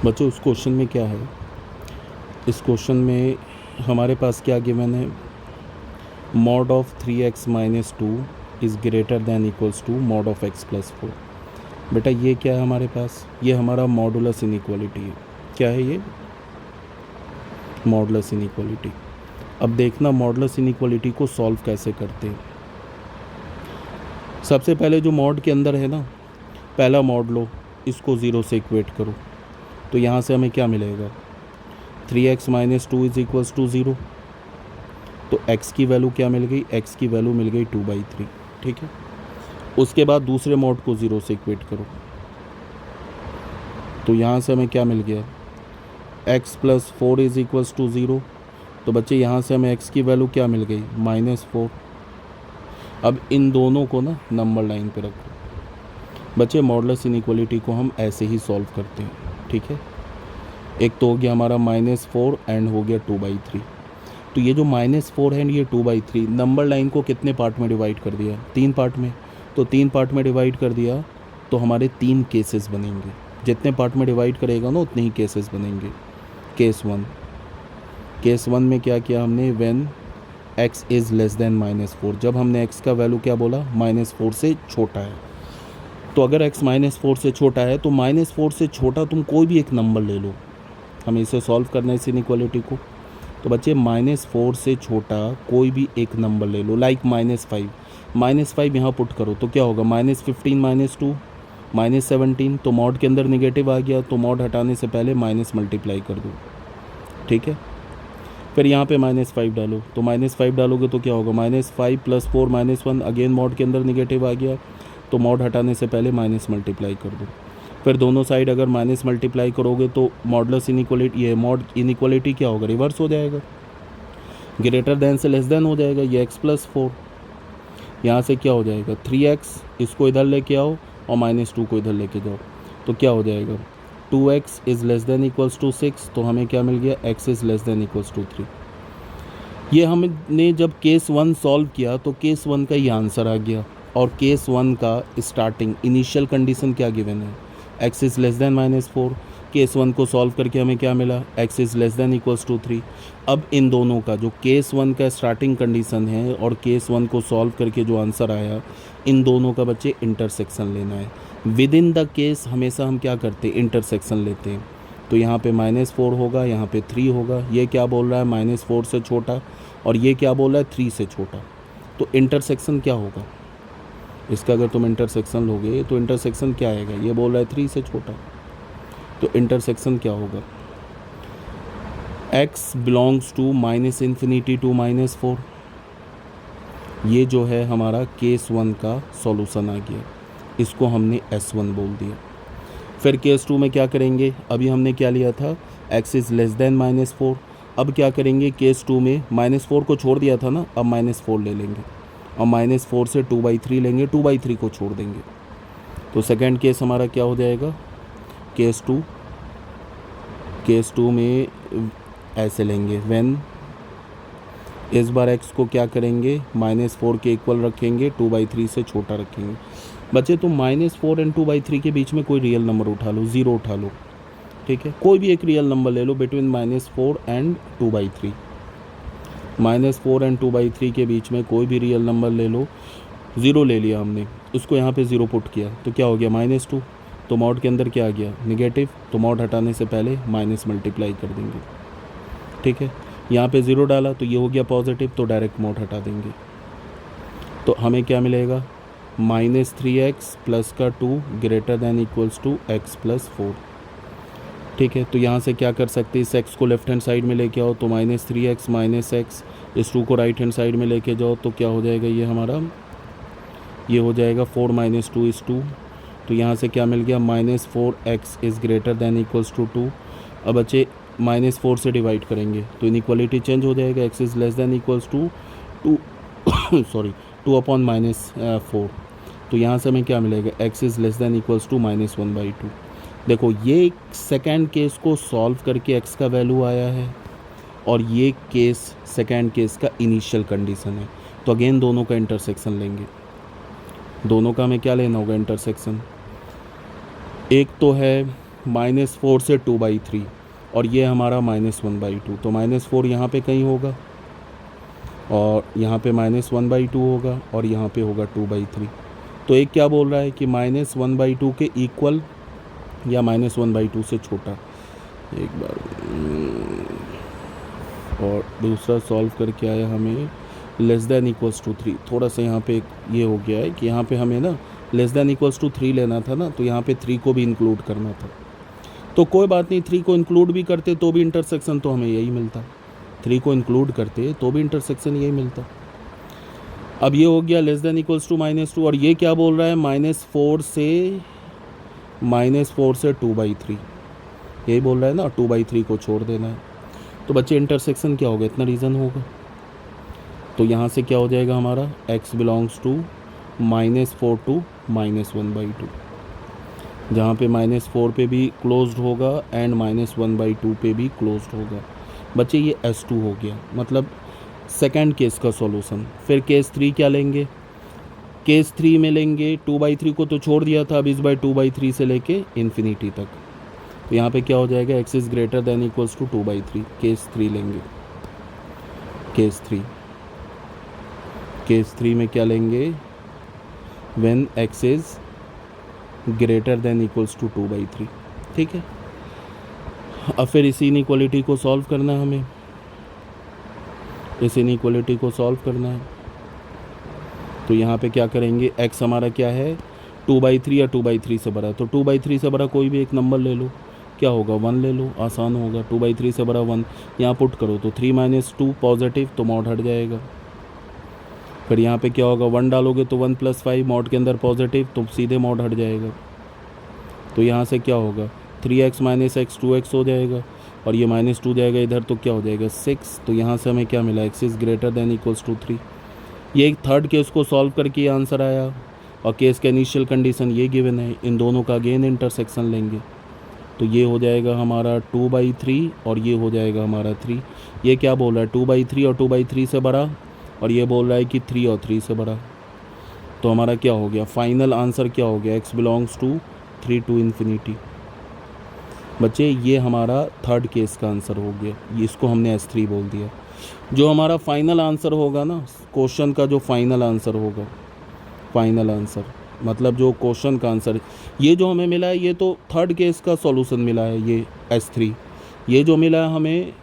बच्चों इस क्वेश्चन में क्या है, इस क्वेश्चन में हमारे पास क्या गिवन है, mod of 3x minus 2 is greater than equals to mod of x plus 4। बेटा ये क्या है हमारे पास, ये हमारा मॉडुलस इनइक्वालिटी है। क्या है ये? Modulus inequality. अब देखना मॉडुलस इनइक्वालिटी को सॉल्व कैसे करते हैं। सबसे पहले जो मॉड के अंदर है ना, पहला मॉड लो, इसको 0 से इक्वेट करो, तो यहाँ से हमें क्या मिलेगा, 3x minus 2 is equals to 0। तो x की वैल्यू क्या मिल गई, x की वैल्यू मिल गई 2/3। ठीक है, उसके बाद दूसरे मॉड को 0 से इक्वेट करो, तो यहाँ से हमें क्या मिल गया, x plus 4 is equals to 0। तो बच्चे यहाँ से हमें x की वैल्यू क्या मिल गई, -4। अब इन दोनों को ना नंबर लाइन पे रखो। बच्चे मॉडुलस इनइक्वालिटी को हम ऐसे ही सॉल्व करते हैं। ठीक है, एक तो हो गया हमारा -4 एंड हो गया 2/3। तो ये जो -4 है एंड ये 2/3, नंबर लाइन को कितने पार्ट में डिवाइड कर दिया, 3 पार्ट में। तो 3 पार्ट में डिवाइड कर दिया तो हमारे 3 केसेस बनेंगे। जितने पार्ट में डिवाइड करेगा ना उतने ही केसेस बनेंगे। केस वन में क्या किया हमने, when x is less than -4, जब हमने x का वैल्यू क्या बोला, -4 से छोटा है। तो अगर x -4 से छोटा है तो -4 से छोटा तुम कोई भी एक नंबर ले लो, हमें इसे सॉल्व करना है इस इनइक्वालिटी को। तो बच्चे -4 से छोटा कोई भी एक नंबर ले लो, लाइक -5 यहाँ पुट करो तो क्या होगा, -15 -2 -17। तो मॉड के अंदर निगेटिव आ गया, तो मॉड हटाने से पहले माइनस मल्टीप्लाई कर दो। ठीक है, फिर यहाँ पे -5 डालो, तो -5 डालोगे तो क्या होगा, -5 + 4 -1। अगेन मॉड के अंदर निगेटिव आ गया, तो मॉड हटाने से पहले माइनस मल्टीप्लाई कर दो। फिर दोनों साइड अगर माइनस मल्टीप्लाई करोगे तो मॉडुलस इनइक्वालिटी, ये मॉड इनइक्वालिटी क्या होगा, रिवर्स हो जाएगा, ग्रेटर देन से लेस देन हो जाएगा। ये x + 4 यहाँ से क्या हो जाएगा, 3x, इसको इधर लेके आओ और -2 को इधर लेके जाओ, तो क्या हो जाएगा, 2x is less than equals to 6। तो हमें क्या मिल गया, x is less than equals to 3। ये हमने जब केस 1 सॉल्व किया तो केस 1 का ये आंसर आ गया। और केस 1 का स्टार्टिंग इनिशियल कंडीशन क्या गिवन है, x is less than -4। Case 1 को सॉल्व करके हमें क्या मिला, x is less than equals to 3। अब इन दोनों का जो केस 1 का स्टार्टिंग कंडीशन है और केस 1 को सॉल्व करके जो आंसर आया, इन दोनों का बच्चे इंटरसेक्शन लेना है। विद इन द केस हमेशा हम क्या करते हैं, इंटरसेक्शन लेते हैं। तो यहाँ पे -4 होगा, यहाँ पे 3 होगा। ये क्या बोल रहा है, -4 से छोटा, और ये क्या बोल रहा है, 3 से छोटा। तो इंटरसेक्शन क्या होगा इसका, अगर तुम इंटरसेक्शन लोगे तो इंटरसेक्शन क्या आएगा, ये बोल रहा है 3 से छोटा, तो इंटरसेक्शन क्या होगा, x बिलोंग्स टू -∞ टू -4। ये जो है हमारा केस 1 का सॉल्यूशन आ गया, इसको हमने S1 बोल दिया। फिर केस 2 में क्या करेंगे, अभी हमने क्या लिया था, x इज़ लेस देन -4। अब क्या करेंगे, केस 2 में -4 को छोड़ दिया था ना, अब -4 ले लेंगे और -4 से 2/3 लेंगे, 2/3 को छोड़ देंगे। तो सेकंड केस हमारा क्या हो जाएगा, केस 2 में ऐसे लेंगे, व्हेन, इस बार x को क्या करेंगे, -4 के इक्वल रखेंगे, 2/3 से छोटा रखेंगे। बच्चे तुम -4 एंड 2/3 के बीच में कोई रियल नंबर उठा लो, 0 उठा लो। ठीक है, कोई भी एक रियल नंबर ले लो बिटवीन -4 एंड 2/3। -4 एंड 2/3 के बीच में कोई भी रियल नंबर ले लो, 0 ले लिया हमने, उसको यहाँ पे 0 पुट किया तो क्या हो गया, -2। तो मॉड के अंदर क्या आ गया, निगेटिव, तो मॉड हटाने से पहले माइनस मल्टीप्लाई कर देंगे। ठीक है, यहाँ पे 0 डाला तो ये हो गया पॉजिटिव, तो डायरेक्ट मॉड हटा देंगे। तो हमें क्या मिलेगा, -3x प्लस का 2 greater than equals to x + 4। ठीक है, तो यहाँ से क्या कर सकते हैं, इस x को लेफ्ट हैंड साइड में लेके आओ तो -3x -x, इस 2 को राइट हैंड साइड में लेके जाओ तो क्या हो जाएगा, ये हमारा, ये हो जाएगा 4 - 2 = 2। तो यहाँ से क्या मिल गया, -4x is greater than equals to 2। अब बच्चे -4 से डिवाइड करेंगे तो इनइक्वालिटी चेंज हो जाएगा, x is less than equals to 2 sorry 2/4। तो यहाँ से हमें क्या मिलेगा, x is less than equals to -1/2। देखो ये सेकेंड केस को सॉल्व करके x का वैल्यू आया है और ये केस सेकेंड केस का इनिशियल कंडीशन है। तो अगेन दोनों का इंटरसेक्शन लेंगे, दोनों का हमें क्या लेना होगा, इंटरसेक्शन। एक तो है -4 से 2/3 और ये हमारा -1/2, तो -4 यहाँ पे कहीं होगा और यहाँ पे -1/2 होगा और यहाँ पे होगा 2/3। तो एक क्या बोल रहा है कि -1/2 के इक्वल या -1/2 से छोटा। एक बार और दूसरा सॉल्व करके आया हमें <<3। थोड़ा सा यहाँ पे ये हो गया है कि यहाँ पे हमें ना <<3 लेना था ना, तो यहाँ पे 3 को भी इंक्लूड करना था। तो कोई बात नहीं, 3 को इंक्लूड भी करते तो भी इंटरसेक्शन तो हमें यही मिलता, 3 को इंक्लूड करते तो भी इंटरसेक्शन यही मिलता। अब ये हो गया <<-2 और ये क्या बोल रहा है -4 से 2/3, यही बोल रहा है ना, 2/3 को छोड़ देना है। तो बच्चे इंटरसेक्शन क्या होगा, इतना रीज़न होगा। तो यहाँ से क्या हो जाएगा हमारा x बिलोंग्स टू -4 टू -1/2, जहाँ पे -4 पे भी क्लोज्ड होगा एंड -1/2 पे भी क्लोज्ड होगा। बच्चे ये S2 हो गया, मतलब सेकंड केस का सॉल्यूशन। फिर केस 3 क्या लेंगे, केस 3 में लेंगे 2/3 को तो छोड़ दिया था, अब इस बार 2/3 से लेके इन्फिनिटी तक। तो यहाँ पे क्या हो जाएगा x is greater than equals to 2/3। Case 3 लेंगे, केस 3 में क्या लेंगे, when x is greater than equals to 2/3। ठीक है, अब फिर इस इनइक्वालिटी को सॉल्व करना है हमें, इस इनइक्वालिटी को सॉल्व करना है। तो यहाँ पे क्या करेंगे, x हमारा क्या है 2/3 या 2/3 से बड़ा, तो 2/3 से बड़ा कोई भी एक नंबर ले लो, क्या होगा 1 ले लो, आसान होगा। 2/3 से बड़ा 1 यहाँ पुट करो तो 3 - 2 पॉजिटिव, तो मॉड हट जाएगा। फिर यहाँ पे क्या होगा 1 डालोगे तो 1 + 5 मॉड के अंदर पॉजिटिव, तो सीधे मॉड हट जाएगा। तो यहाँ से क्या होगा 3x - x 2x हो जाएगा और ये -2 जाएगा इधर, तो क्या हो जाएगा 6। तो यहाँ से हमें क्या मिला, x is greater than equals to 3। ये एक थर्ड केस को सॉल्व करके ये आंसर आया और केस का इनिशियल कंडीशन ये गिवन है। इन दोनों का अगेन इंटरसेक्शन लेंगे तो ये हो जाएगा हमारा 2/3 और ये हो जाएगा हमारा 3। ये क्या बोल रहा है 2/3 और 2/3 से बड़ा, और ये बोल रहा है कि 3 और 3 से बड़ा। तो हमारा क्या हो गया, फाइनल आंसर क्या हो गया, x belongs to 3 to infinity. बच्चे ये हमारा थर्ड केस का आंसर हो गया, ये इसको हमने S3 बोल दिया। जो हमारा फाइनल आंसर होगा ना क्वेश्चन का, जो फाइनल आंसर होगा, फाइनल आंसर मतलब जो क्वेश्चन का आंसर, ये जो हमें मिला है ये तो थर्ड केस का सॉल्यूशन मिला है, ये S3। ये जो मिला है हमें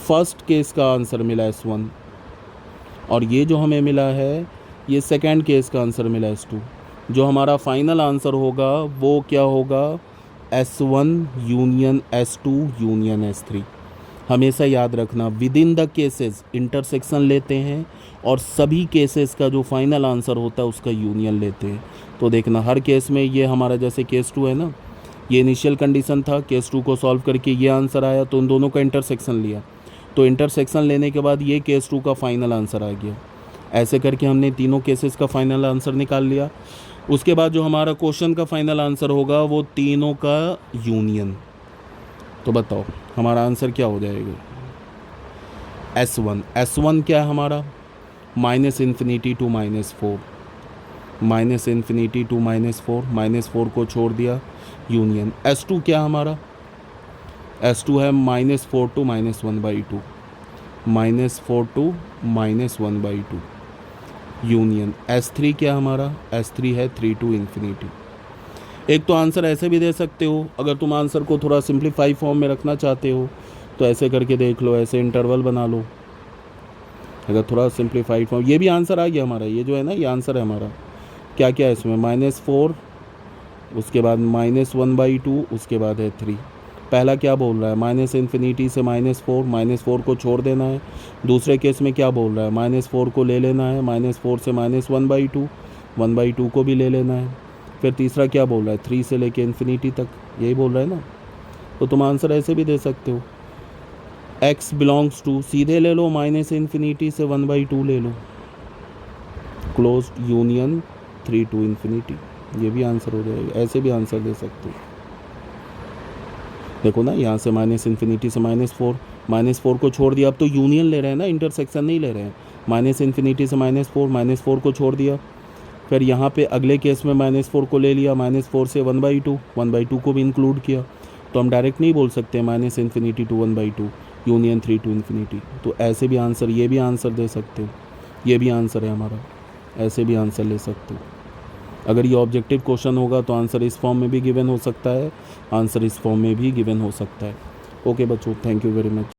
फर्स्ट केस का आंसर मिला है S1, और ये जो हमें मिला है ये सेकंड केस का आंसर मिला है S2। जो हमारा फाइनल आंसर होगा वो क्या होगा, S1 union S2 union S3। हमेशा याद रखना with in the cases intersection लेते हैं और सभी केसेस का जो फाइनल आंसर होता है उसका यूनियन लेते हैं। तो देखना हर केस में ये हमारा जैसे केस 2 है ना, ये इनिशियल कंडीशन था, केस 2 को सॉल्व करके ये आंसर आया, तो इन दोनों का इंटरसेक्शन लिया, तो इंटरसेक्शन लेने के बाद ये केस 2 का फाइनल आंसर आ गया। ऐसे करके हमने तीनों केसेस का फाइनल आंसर निकाल लिया। उसके बाद जो हमारा क्वेश्चन का फाइनल आंसर होगा वो तीनों का यूनियन। तो बताओ हमारा आंसर क्या हो जाएगा, S1। S1 क्या है हमारा, -∞ टू -4, -∞ टू -4 को छोड़ दिया यूनियन। S2 क्या हमारा, S2 है -4 टू -1/2, -4 टू -1/2 यूनियन। S3 क्या हमारा, S3 है 3 टू इन्फिनिटी। एक तो आंसर ऐसे भी दे सकते हो, अगर तुम आंसर को थोड़ा सिंप्लीफाई फॉर्म में रखना चाहते हो तो ऐसे करके देख लो, ऐसे इंटरवल बना लो। अगर थोड़ा सिंप्लीफाइड फॉर्म, ये भी आंसर आ गया हमारा, ये जो है ना ये आंसर है हमारा। क्या क्या है इसमें, -4, उसके बाद -1/2, उसके बाद है 3। पहला क्या बोल रहा है, -∞ से -4 को छोड़ देना है। दूसरे केस में क्या बोल रहा है, -4 को ले लेना है, -4 से -1/2, 1/2 को भी ले लेना है। फिर तीसरा क्या बोल रहा है, 3 से लेके इन्फिनिटी तक, यही बोल रहा है ना। तो तुम आंसर ऐसे भी दे सकते हो, x बिलोंग्स टू सीधे ले लो, -∞ से 1/2 ले लो, क्लोज यूनियन 3 टू इन्फिनिटी, ये भी आंसर हो जाएगा। ऐसे भी आंसर दे सकते हो। देखो ना यहाँ से -∞ से -4 को छोड़ दिया, अब तो यूनियन ले रहे हैं ना, इंटरसेक्शन नहीं ले रहे हैं। -∞ से -4 को छोड़ दिया, फिर यहाँ पे अगले केस में -4 को ले लिया, -4 से 1/2, 1/2 को भी इंक्लूड किया, तो हम डायरेक्ट नहीं बोल सकते -∞ to 1/2 यूनियन 3 to ∞। तो ऐसे भी आंसर, ये भी आंसर दे सकते हो, ये भी आंसर है हमारा, ऐसे भी आंसर ले सकते हो। अगर ये ऑब्जेक्टिव क्वेश्चन होगा तो आंसर इस फॉर्म में भी गिवन हो सकता है, आंसर इस फॉर्म में भी गिवन हो सकता है। ओके बच्चों, थैंक यू वेरी मच।